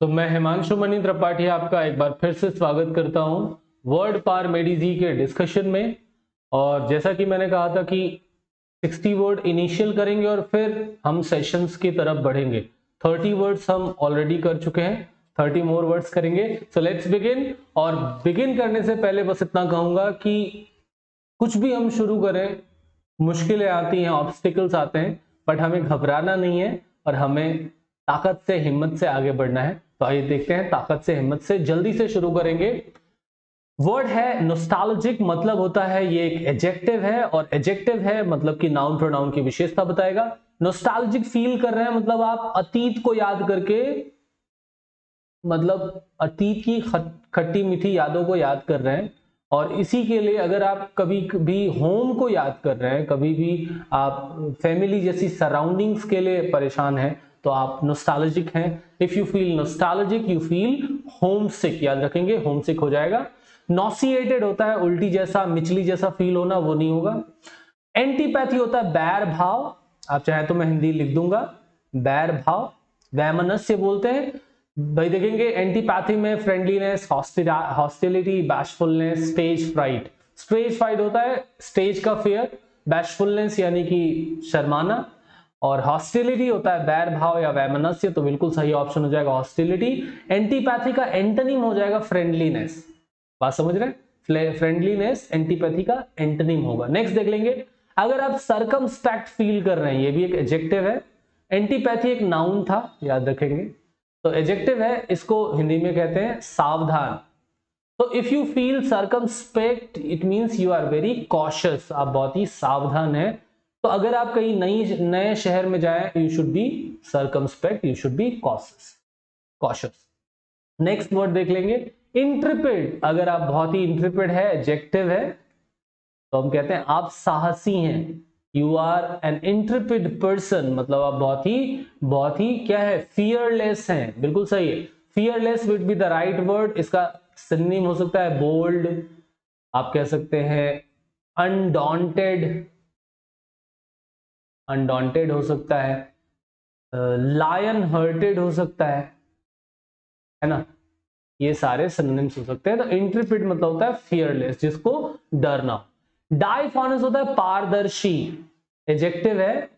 तो मैं हिमांशु मणि त्रिपाठी आपका एक बार फिर से स्वागत करता हूं वर्ड पार मेडिजी के डिस्कशन में। और जैसा कि मैंने कहा था कि 60 वर्ड इनिशियल करेंगे और फिर हम सेशंस की तरफ बढ़ेंगे। 30 वर्ड्स हम ऑलरेडी कर चुके हैं, 30 मोर वर्ड्स करेंगे। So let's begin. और बिगिन करने से पहले बस इतना कहूंगा कि कुछ भी हम शुरू करें, मुश्किलें आती हैं, ऑब्स्टिकल्स आते हैं, बट हमें घबराना नहीं है और हमें ताकत से हिम्मत से आगे बढ़ना है। तो आइए देखते हैं, ताकत से हिम्मत से जल्दी से शुरू करेंगे। वर्ड है नॉस्टैल्जिक, मतलब होता है ये एक एडजेक्टिव है, और एडजेक्टिव है मतलब कि नाउन प्रोनाउन की विशेषता बताएगा। नॉस्टैल्जिक फील कर रहे हैं मतलब आप अतीत को याद करके, मतलब अतीत की खट्टी मीठी यादों को याद कर रहे हैं। और इसी के लिए अगर आप कभी भी होम को याद कर रहे हैं, कभी भी आप फैमिली जैसी सराउंडिंग्स के लिए परेशान हैं, तो आप नॉस्टैल्जिक हैं। If you feel nostalgic you feel homesick, याद रखेंगे होमसिक हो जाएगा। नॉसिएटेड होता है उल्टी जैसा, मिचली जैसा फील होना, वो नहीं होगा। एंटीपैथी होता है बैर भाव, आप चाहे तो मैं हिंदी लिख दूंगा, बैर भाव। वैमनस्य बोलते हैं भाई, देखेंगे एंटीपैथी में friendliness, hostility, bashfulness, stage fright. Stage fright होता है स्टेज का फियर, बैशफुलनेस यानी कि शर्माना, और हॉस्टिलिटी होता है बैर भाव या वैमनस्य। तो बिल्कुल सही ऑप्शन हो जाएगा हॉस्टिलिटी। एंटीपैथी का एंटोनिम हो जाएगा फ्रेंडलीनेस। बात समझ रहे हैं? फ्रेंडलीनेस एंटीपैथी का एंटोनिम होगा। नेक्स्ट देख लेंगे, अगर आप सरकमस्पेक्ट फील कर रहे हैं, ये भी एक एडजेक्टिव है। एंटीपैथी एक नाउन था, याद रखेंगे। तो एडजेक्टिव है, इसको हिंदी में कहते हैं सावधान। तो if you feel circumspect it means you are very cautious, आप बहुत ही सावधान हैं। तो अगर आप कहीं नए शहर में जाएं, you should be circumspect, you should be cautious. Next word देख लेंगे, इंट्रिपिड। अगर आप बहुत ही इंट्रिपिड है, एडजेक्टिव है, तो हम कहते हैं आप साहसी हैं। यू आर एन इंट्रिपिड पर्सन, मतलब आप बहुत ही क्या है, फियरलेस हैं। बिल्कुल सही है, fearless would be the right word. इसका सिनोनिम हो सकता है बोल्ड, आप कह सकते हैं अनडॉन्टेड, अनडॉन्टेड हो सकता है, लायन हार्टेड हो सकता है ना। ये सारे सिनोनिम्स हो सकते हैं। तो इंट्रिपिड मतलब होता है फियरलेस, जिसको डरना हो। डाइफॉनस होता है पारदर्शी, एडजेक्टिव है।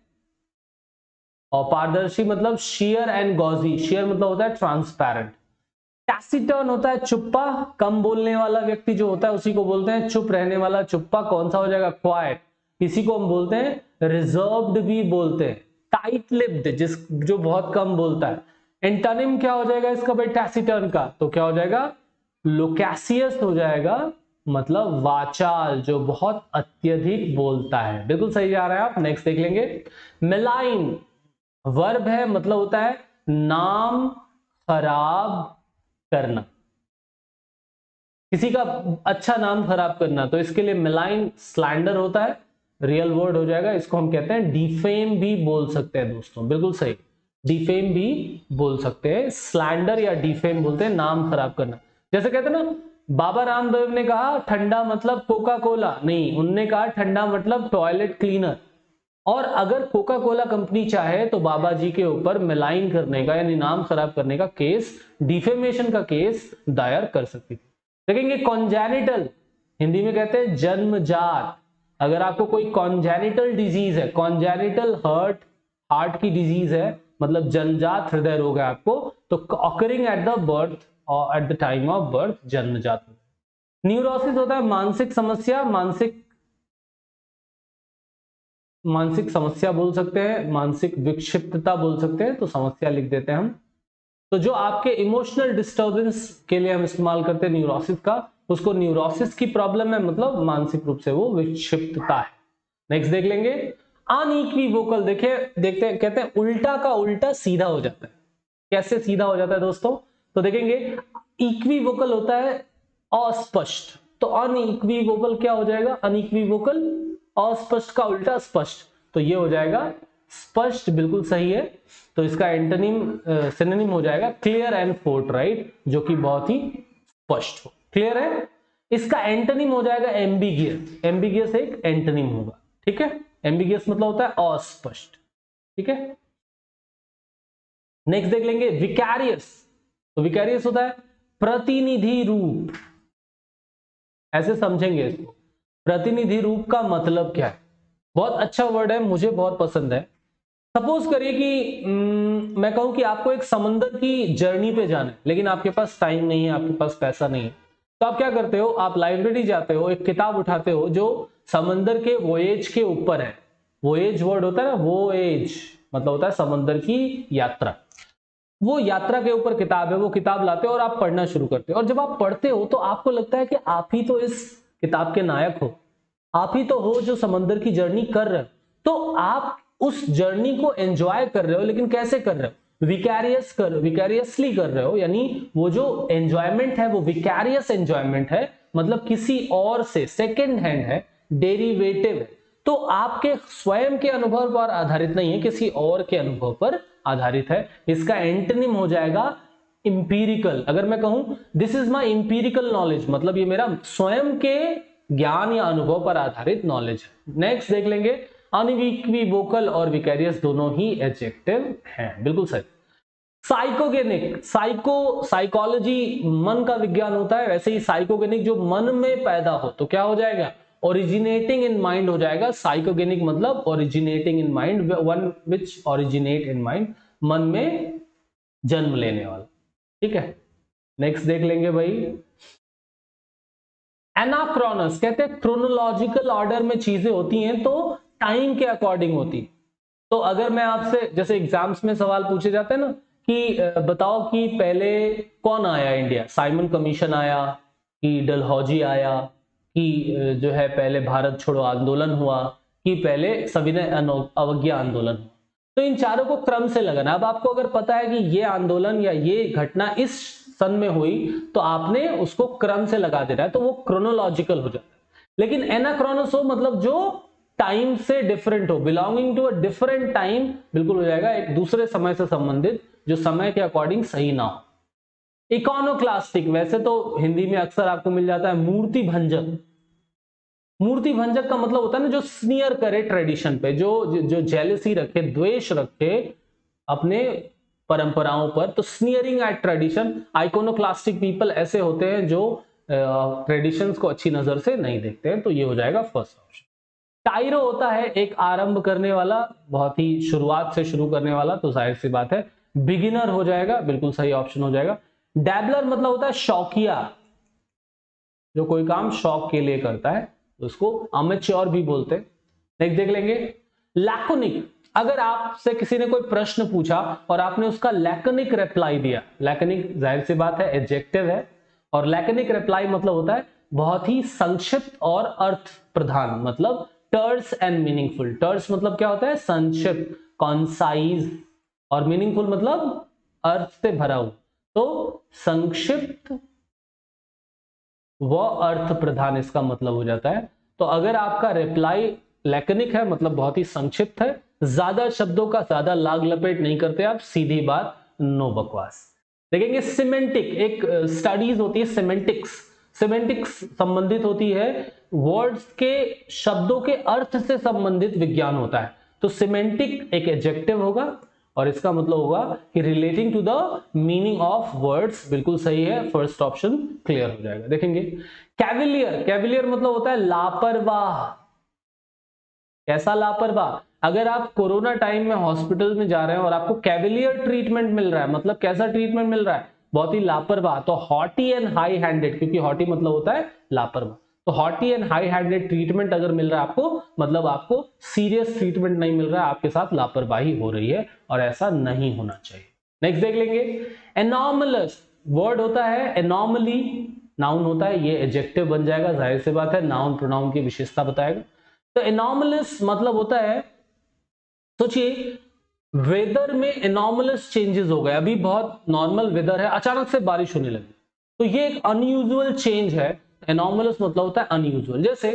और पारदर्शी मतलब शेयर एंड गॉजी, शेयर मतलब होता है ट्रांसपेरेंट। टैसिटर्न होता है चुप्पा, कम बोलने वाला व्यक्ति जो होता है उसी को बोलते हैं चुप रहने वाला। चुप्पा कौन सा हो जाएगा, क्वाइट। इसी को हम बोलते हैं रिजर्व्ड भी बोलते हैं। टाइट लिप्ड, जो बहुत कम बोलता है। एंटोनिम क्या हो जाएगा इसका भाई, टैसिटर्न का? तो क्या हो जाएगा, लोकैसियस हो जाएगा, मतलब वाचाल, जो बहुत अत्यधिक बोलता है। बिल्कुल सही जा रहा है आप। नेक्स्ट देख लेंगे, मेलाइन वर्ब है, मतलब होता है नाम खराब करना, किसी का अच्छा नाम खराब करना। तो इसके लिए मेलाइन स्लैंडर होता है, रियल वर्ड हो जाएगा। इसको हम कहते हैं डिफेम भी बोल सकते हैं दोस्तों, बिल्कुल सही, डिफेम भी बोल सकते हैं। स्लैंडर या डिफेम बोलते हैं नाम खराब करना। जैसे कहते हैं ना, बाबा रामदेव ने कहा ठंडा मतलब कोका कोला नहीं, उनने कहा ठंडा मतलब टॉयलेट क्लीनर। और अगर कोका कोला कंपनी चाहे तो बाबा जी के ऊपर मेलाइन करने का यानी नाम खराब करने का केस, डिफेमेशन का केस दायर कर सकती थी। देखेंगे कॉन्जेनिटल, हिंदी में कहते हैं जन्मजात। अगर आपको कोई कॉन्जेनिटल डिजीज है, कॉन्जेनिटल हार्ट की डिजीज है, मतलब जन्मजात हृदय रोग है आपको, तो ऑकरिंग एट द बर्थ और at the time of birth, जन्मजात। न्यूरोसिस होता है मानसिक समस्या, मानसिक समस्या बोल सकते हैं, मानसिक विक्षिप्तता बोल सकते हैं, तो समस्या लिख देते हैं हम। तो जो आपके इमोशनल डिस्टर्बेंस के लिए हम इस्तेमाल करते हैं न्यूरोसिस का, उसको न्यूरोसिस की प्रॉब्लम है, मतलब मानसिक रूप से वो विक्षिप्तता है। नेक्स्ट देख लेंगे, अनइक्वी वोकल। देखिए देखते हैं, कहते हैं उल्टा का उल्टा सीधा हो जाता है। कैसे सीधा हो जाता है दोस्तों? तो देखेंगे इक्वी वोकल होता है अस्पष्ट, तो अनइक्वी वोकल क्या हो जाएगा, अनइक्वी वोकल अस्पष्ट का उल्टा स्पष्ट, तो ये हो जाएगा स्पष्ट। बिल्कुल सही है। तो इसका एंटोनिम सिनोनिम हो जाएगा क्लियर एंड फोर्टराइट, जो कि बहुत ही स्पष्ट हो। क्लियर है? इसका एंटोनिम हो जाएगा एम्बिगियस, एम्बिगियस एक एंटोनिम होगा। ठीक है, एम्बिगियस मतलब होता है अस्पष्ट। ठीक है, नेक्स्ट देख लेंगे विकैरियस। तो विकैरियस होता है प्रतिनिधि रूप, ऐसे समझेंगे इसको। प्रतिनिधि रूप का मतलब क्या है? बहुत अच्छा वर्ड है, मुझे बहुत पसंद है। सपोज करिए कि मैं कहूं कि आपको एक समंदर की जर्नी पे जाना है, लेकिन आपके पास टाइम नहीं है, आपके पास पैसा नहीं है, तो आप क्या करते हो? आप लाइब्रेरी जाते हो, एक किताब उठाते हो जो समंदर के वोएज के ऊपर है। वोएज वर्ड होता है ना, वोएज मतलब होता है समंदर की यात्रा। वो यात्रा के ऊपर किताब है, वो किताब लाते हो और आप पढ़ना शुरू करते हो। और जब आप पढ़ते हो तो आपको लगता है कि आप ही तो इस किताब के नायक हो, आप ही तो हो जो समंदर की जर्नी कर रहे हो। तो आप उस जर्नी को एंजॉय कर रहे हो, लेकिन कैसे कर रहे हो? विकैरियसली कर रहे हो, यानी वो जो एंजॉयमेंट है वो विकैरियस एंजॉयमेंट है, मतलब किसी और से सेकेंड हैंड है, डेरिवेटिव है। तो आपके स्वयं के अनुभव पर आधारित नहीं है, किसी और के अनुभव पर आधारित है। इसका एंटोनिम हो जाएगा इंपीरिकल। अगर मैं कहूं this is my empirical knowledge, मतलब ये मेरा स्वयं के ज्ञान या अनुभव पर आधारित नॉलेज है। नेक्स्ट देख लेंगे, अनइक्विवोकल और विकैरियस दोनों ही एडजेक्टिव हैं, बिल्कुल सही। साइकोगेनिक, साइकोलॉजी मन का विज्ञान होता है, वैसे ही साइकोगेनिक जो मन में पैदा हो, तो क्या हो जाएगा? ओरिजिनेटिंग इन माइंड हो जाएगा। साइकोगेनिक मतलब originating in mind, one which originate in mind, मन में जन्म लेने वाला। ठीक है, नेक्स्ट देख लेंगे भाई, एनाक्रोनस कहते हैं क्रोनोलॉजिकल ऑर्डर में चीजें होती हैं तो टाइम के अकॉर्डिंग होती। तो अगर मैं आपसे, जैसे एग्जाम्स में सवाल पूछे जाते हैं ना कि बताओ कि पहले कौन आया इंडिया, साइमन कमीशन आया कि डलहौजी आया कि जो है पहले भारत छोड़ो आंदोलन हुआ कि पहले सविनय अवज्ञा आंदोलन हुआ, तो इन चारों को क्रम से लगाना। अब आपको अगर पता है कि ये आंदोलन या ये घटना इस सन में हुई, तो आपने उसको क्रम से लगा देना है, तो वो क्रोनोलॉजिकल हो जाता है। लेकिन एनाक्रोनस हो मतलब जो टाइम से डिफरेंट हो, belonging to a different time, बिल्कुल हो जाएगा, एक दूसरे समय से संबंधित, जो समय के अकॉर्डिंग सही ना हो। इकोनोक्लास्टिक, वैसे तो हिंदी में अक्सर आपको मिल जाता है मूर्ति भंजक। मूर्ति भंजक का मतलब होता है ना जो स्नियर करे ट्रेडिशन पे, जो जेलसी रखे, द्वेष रखे अपने परंपराओं पर, तो स्नियरिंग एट ट्रेडिशन। आइकोनोक्लास्टिक पीपल ऐसे होते हैं जो ट्रेडिशंस को अच्छी नजर से नहीं देखते हैं, तो ये हो जाएगा फर्स्ट ऑप्शन। टाइरो होता है एक आरंभ करने वाला, बहुत ही शुरुआत से शुरू करने वाला, तो जाहिर सी बात है बिगिनर हो जाएगा, बिल्कुल सही ऑप्शन हो जाएगा। डैबलर मतलब होता है शौकिया, जो कोई काम शौक के लिए करता है, उसको अमेच्योर भी बोलते हैं। नेक्स्ट देख लेंगे, लैकोनिक, अगर आपसे किसी ने कोई प्रश्न पूछा और आपने उसका लैकोनिक रिप्लाई दिया, लैकोनिक जाहिर सी बात है एडजेक्टिव है, और लैकोनिक रिप्लाई मतलब होता है बहुत ही संक्षिप्त और अर्थ प्रधान, मतलब टर्स एंड मीनिंगफुल। टर्स मतलब क्या होता है? संक्षिप्त, कॉन्साइज, और मीनिंगफुल मतलब अर्थ से भरा हुआ। तो संक्षिप्त व अर्थ प्रधान इसका मतलब हो जाता है। तो अगर आपका रिप्लाई लैकनिक है मतलब बहुत ही संक्षिप्त है, ज्यादा शब्दों का ज्यादा लाग लपेट नहीं करते आप, सीधी बात, नो बकवास। देखेंगे सिमेंटिक, एक स्टडीज होती है सिमेंटिक्स। सिमेंटिक्स संबंधित होती है वर्ड्स के, शब्दों के अर्थ से संबंधित विज्ञान होता है। तो सिमेंटिक एक एडजेक्टिव होगा और इसका मतलब होगा कि relating to the meaning of words, बिल्कुल सही है, फर्स्ट ऑप्शन क्लियर हो जाएगा। देखेंगे कैविलियर, कैविलियर मतलब होता है लापरवाह। कैसा लापरवाह? अगर आप कोरोना टाइम में हॉस्पिटल में जा रहे हैं और आपको कैविलियर ट्रीटमेंट मिल रहा है, मतलब कैसा ट्रीटमेंट मिल रहा है? बहुत ही लापरवाह। तो हॉटी एंड हाई हैंडेड, क्योंकि हॉटी मतलब होता है लापरवाह, तो haughty and high handed treatment अगर मिल रहा है आपको, मतलब आपको सीरियस ट्रीटमेंट नहीं मिल रहा है, आपके साथ लापरवाही हो रही है, और ऐसा नहीं होना चाहिए। नेक्स्ट देख लेंगे, एनॉमलस, वर्ड होता है एनॉमली, नाउन होता है, ये एडजेक्टिव बन जाएगा, जाहिर सी बात है नाउन प्रोनाउन की विशेषता बताएगा। तो एनॉमलस मतलब होता है, सोचिए वेदर में एनॉमलस चेंजेस हो गए, अभी बहुत नॉर्मल वेदर है, अचानक से बारिश होने लगी, तो ये एक अनयूजुअल चेंज है। एनॉमलस मतलब होता है अनयूजुअल। जैसे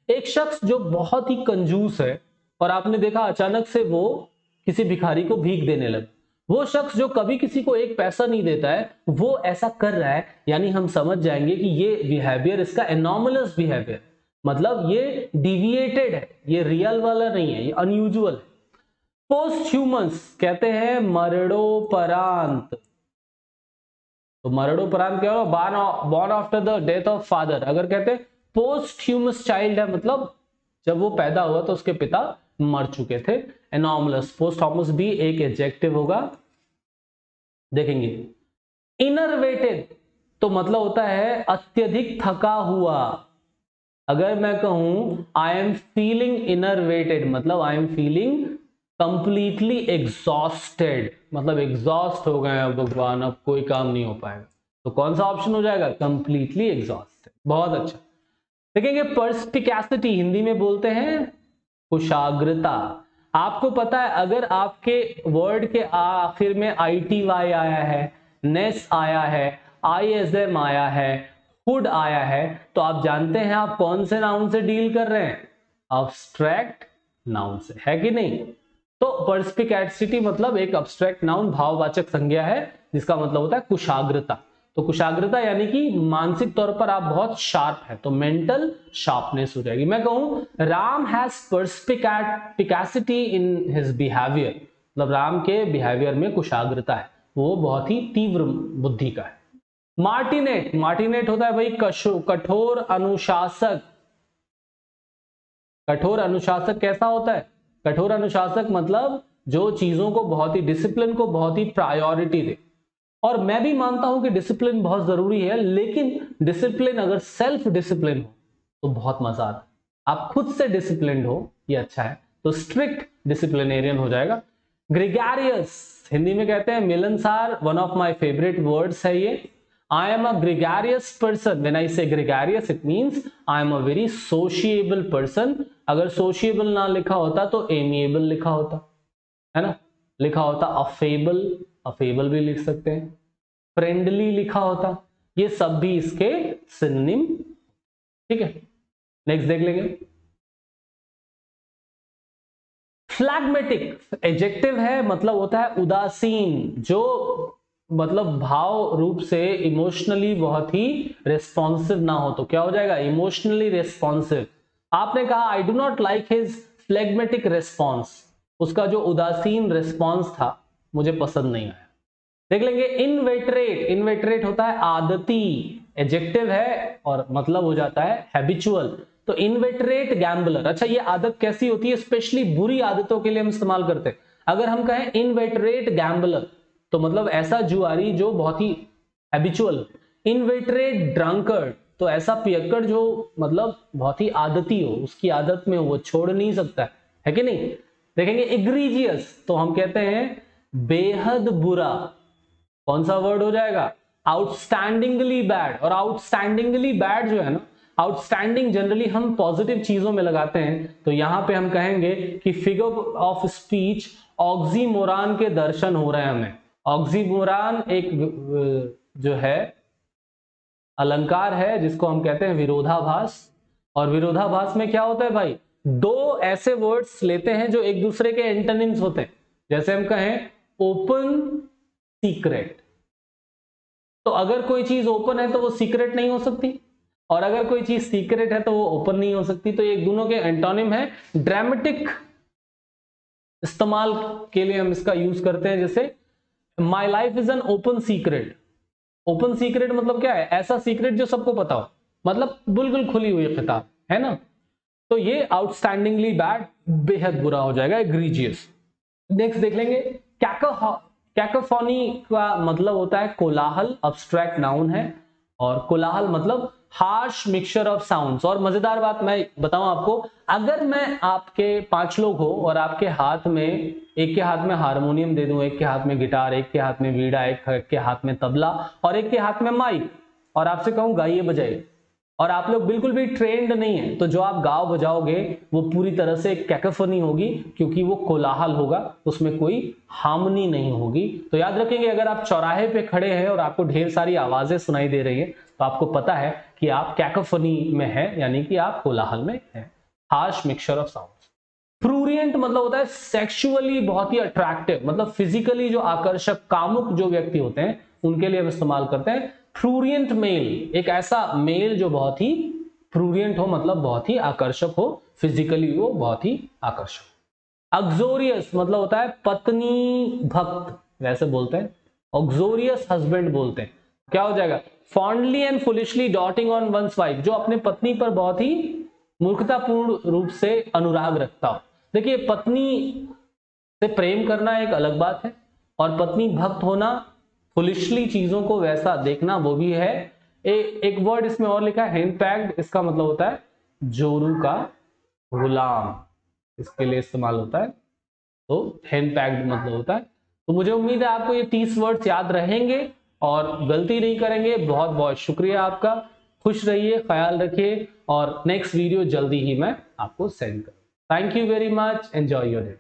एक शख्स जो बहुत ही कंजूस है और आपने देखा अचानक से वो किसी भिखारी को भीख देने लगा, वो शख्स जो कभी किसी को एक पैसा नहीं देता है वो ऐसा कर रहा है, यानी हम समझ जाएंगे कि ये बिहेवियर इसका एनॉमलस बिहेवियर, मतलब ये डिविएटेड है, ये रियल वाला नहीं है, ये अनयूजुअल है। पोस्टह्यूमस कहते हैं मरणोपरांत, तो मरणोपरांत क्या होगा, born after the death of father. अगर कहते हैं पोस्टह्यूमस चाइल्ड है, मतलब जब वो पैदा हुआ तो उसके पिता मर चुके थे। एनॉमलस, पोस्टह्यूमस भी एक एडजेक्टिव होगा। देखेंगे इनरवेटेड तो मतलब होता है अत्यधिक थका हुआ। अगर मैं कहूं आई एम फीलिंग इनरवेटेड, मतलब I am feeling completely exhausted, मतलब एग्जॉस्ट हो गए हैं भगवान, अब कोई काम नहीं हो पाएगा। तो कौन सा ऑप्शन हो जाएगा, कंप्लीटली एग्जॉस्टेड। बहुत अच्छा। देखेंगे पर्सपिकैसिटी, हिंदी में बोलते हैं कुशाग्रता। आपको पता है अगर आपके वर्ड के आखिर में ITY आया है, नेस आया है, ISM आया है, हुड आया है, तो आप जानते हैं आप कौन से नाउन से डील कर रहे हैं, अब्स्ट्रैक्ट नाउन से, है कि नहीं। तो पर्सपिकैसिटी मतलब एक अब्स्ट्रैक्ट नाउन, भाववाचक संज्ञा है, जिसका मतलब होता है कुशाग्रता। तो कुशाग्रता यानी कि मानसिक तौर पर आप बहुत शार्प है, तो मेंटल शार्पनेस हो जाएगी। मैं कहूं Ram has perspicacity in his behaviour, मतलब राम के बिहेवियर में कुशाग्रता है, वो बहुत ही तीव्र बुद्धि का है। मार्टिनेट, मार्टिनेट होता है भाई कठोर अनुशासक। कठोर अनुशासक कैसा होता है, कठोर अनुशासक मतलब जो चीजों को बहुत ही, डिसिप्लिन को बहुत ही प्रायोरिटी दे। और मैं भी मानता हूं कि डिसिप्लिन बहुत जरूरी है, लेकिन डिसिप्लिन अगर सेल्फ डिसिप्लिन हो तो बहुत मजा आता है। आप खुद से डिसिप्लिन हो ये अच्छा है, तो स्ट्रिक्ट डिसिप्लिनेरियन हो जाएगा। ग्रेगैरियस हिंदी में कहते हैं मिलनसार, one of my favourite words है ये। I am a gregarious person. When I say gregarious, it means I am a very sociable person. अगर sociable ना लिखा होता तो amiable लिखा होता, है ना, लिखा होता affable, affable भी लिख सकते हैं, friendly लिखा होता, ये सब भी इसके सिनोनिम। ठीक है, नेक्स्ट देख लेंगे। फ्लैग्मेटिक एडजेक्टिव है, मतलब होता है उदासीन, जो मतलब भाव रूप से इमोशनली बहुत ही रिस्पॉन्सिव ना हो, तो क्या हो जाएगा, इमोशनली रिस्पॉन्सिव। आपने कहा I do not like his phlegmatic response, उसका जो उदासीन रिस्पॉन्स था मुझे पसंद नहीं आया। देख लेंगे इनवेटरेट, इनवेटरेट होता है आदती, एडजेक्टिव है और मतलब हो जाता है हैबिचुअल। तो इनवेटरेट गैम्बलर, अच्छा ये आदत कैसी होती है, स्पेशली बुरी आदतों के लिए हम इस्तेमाल करते हैं। अगर हम कहें इनवेटरेट गैम्बलर तो मतलब ऐसा जुआरी जो बहुत ही हैबिचुअल। इनवेटरेट ड्रंकर्ड तो ऐसा पियक्कड़ जो मतलब बहुत ही आदती हो, उसकी आदत में वो छोड़ नहीं सकता है कि नहीं। देखेंगे इग्रीजियस तो हम कहते हैं बेहद बुरा, कौन सा वर्ड हो जाएगा, आउटस्टैंडिंगली बैड। और आउटस्टैंडिंगली बैड जो है ना, आउटस्टैंडिंग जनरली हम पॉजिटिव चीजों में लगाते हैं, तो यहां पे हम कहेंगे कि फिगर ऑफ स्पीच ऑक्सीमोरान के दर्शन हो रहे हैं हमें। ऑक्सीमोरान एक जो है अलंकार है जिसको हम कहते हैं विरोधाभास। और विरोधाभास में क्या होता है भाई, दो ऐसे वर्ड्स लेते हैं जो एक दूसरे के एंटोनिम्स होते हैं। जैसे हम कहें ओपन सीक्रेट, तो अगर कोई चीज ओपन है तो वो सीक्रेट नहीं हो सकती, और अगर कोई चीज सीक्रेट है तो वो ओपन नहीं हो सकती। तो ये दोनों के एंटोनिम है। ड्रामेटिक इस्तेमाल के लिए हम इसका यूज करते हैं, जैसे my life is an open secret. Open secret मतलब क्या है, ऐसा सीक्रेट जो सबको पता हो, मतलब बिल्कुल खुली हुई किताब है ना। तो ये आउटस्टैंडिंगली बैड बेहद बुरा हो जाएगा, एग्रीजियस। नेक्स्ट देख लेंगे कैकोफोनी का मतलब होता है कोलाहल, अब्स्ट्रैक्ट नाउन है। और कोलाहल मतलब हार्श मिक्सचर ऑफ साउंड्स। और मजेदार बात मैं बताऊं आपको, अगर मैं आपके 5 लोग हो और आपके हाथ में, एक के हाथ में हारमोनियम दे दूं, एक के हाथ में गिटार, एक के हाथ में वीणा, एक के हाथ में तबला और एक के हाथ में माइक, और आपसे कहूं गाइए बजाइए, और आप लोग बिल्कुल भी ट्रेंड नहीं है, तो जो आप गाओ बजाओगे वो पूरी तरह से कैकोफोनी होगी, क्योंकि वो कोलाहल होगा, उसमें कोई हार्मनी नहीं होगी। तो याद रखेंगे अगर आप चौराहे पे खड़े हैं और आपको ढेर सारी आवाजें सुनाई दे रही है तो आपको पता है कि आप कैकोफोनी में हैं, यानी कि आप कोलाहल में हैं। Harsh mixture of sounds. Prurient मतलब होता है सेक्सुअली बहुत ही अट्रैक्टिव, मतलब फिजिकली जो आकर्षक, कामुक जो व्यक्ति होते हैं उनके लिए हम इस्तेमाल करते हैं। प्रूरियंट मेल, एक ऐसा मेल जो बहुत ही प्रूरियंट हो, मतलब बहुत ही आकर्षक हो, फिजिकली वो बहुत ही आकर्षक। अग्जोरियस मतलब होता है पत्नी भक्त, वैसे बोलते हैं। ऑक्सोरियस हस्बैंड बोलते हैं। क्या हो जाएगा, fondly and foolishly doting on one's wife, जो अपने पत्नी पर बहुत ही मूर्खतापूर्ण रूप से अनुराग रखता हो। देखिए पत्नी से प्रेम करना एक अलग बात है और पत्नी भक्त होना, फुलिशली चीजों को वैसा देखना वो भी है। एक वर्ड इसमें और लिखा है हेनपैक्ड, इसका मतलब होता है जोरू का गुलाम, इसके लिए इस्तेमाल होता है। तो हेनपैक्ड मतलब होता है। तो मुझे उम्मीद है आपको ये 30 वर्ड्स याद रहेंगे और गलती नहीं करेंगे। बहुत बहुत शुक्रिया आपका, खुश रहिए, ख्याल रखिए और नेक्स्ट वीडियो जल्दी ही मैं आपको सेंड करूँ। Thank you very much, enjoy your day.